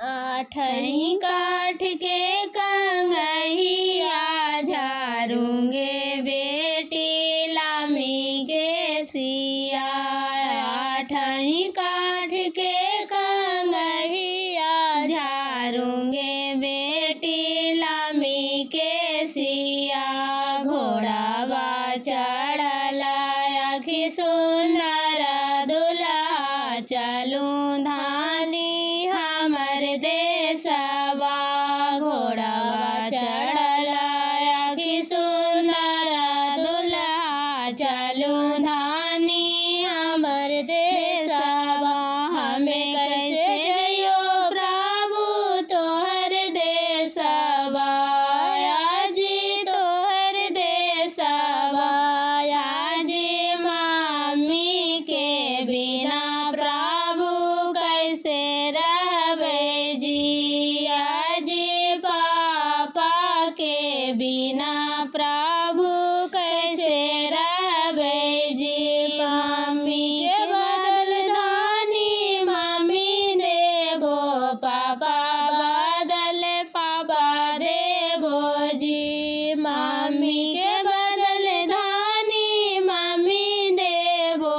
आठही काठ के कंगहिया झारूंगे बेटी लामी के सिया। आठही काठ के कंगहिया झारूंगे बेटी लामी के सिया। घोड़ावा चढ़ला आखि सुंदर दुल्हा चलूं धानी हमर देशवा। घोड़ावा चढ़ला आखि सुंदर दुल्हा चलूं धानी हमर देशवा। हमें कैसे जइयो प्रभु तोहर देशवा। आजी तोहर देशवा। आजी मम्मी के बिना प्रभु कैसे रहबै जी। आजी पापा के बिना प्रभु कैसे रहबै जी। मम्मी के बदल धानी मम्मी देबो पापा बदल पापा देबो जी। मम्मी के बदल धानी मम्मी देबो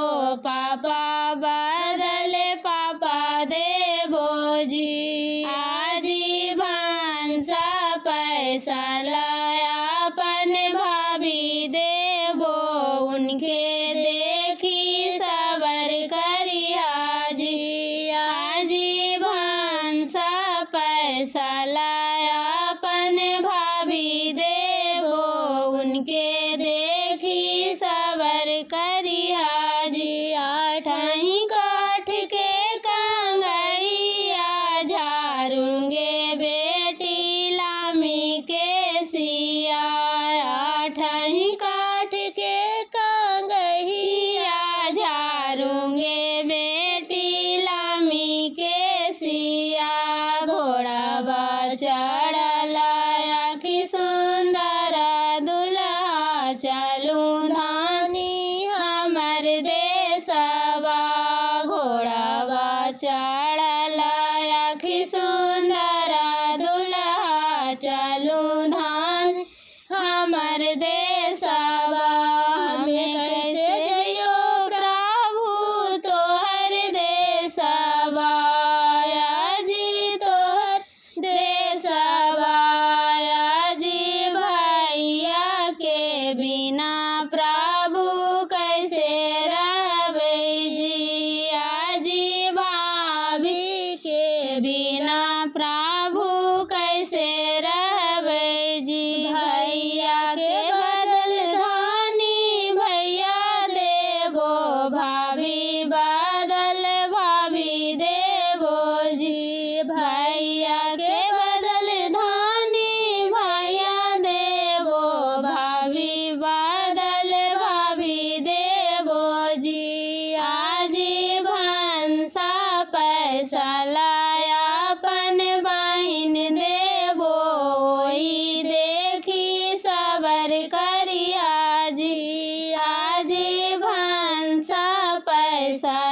पापा बदल पापा देबो जी। आजी भंसा पैसा लाया अपन भाभी देबो उनके देखी सबर करिया जी। आजी भंसा पैसा लाया अपन भाभी देबो उनके देखी सबर करिया जी। आठही काठ के कंगहिया झारूंगे बेटी लामी के सिया। आठही काठ के कंगहिया झारूंगे बेटी लामी के सिया। घोड़ावा चढ़ला आखि सुंदर दुल्हा चलूं धानी हमर देशवा। घोड़ावा चढ़ला आखि सुंदर दुल्हा चलूं धानी हमर देशवा। हमें कैसे जइयो प्रभु तोहर देशवा। आजी तोहर देशवा। आजी भैया के बिना प्रभु कैसे रहबै जी। आजी भाभी के बिना प्रभु कैसे रहबै जी। भैया के बदल धानी भैया देबो भाभी बदल भाभी देबो जी। भैया के बदल धानी भैया देबो भाभी बदल भाभी देबो जी। आजी भंसा पैसा लाया अपन बहिन देबो ओही देखी सबर करिया जी। आजी भंसा पैसा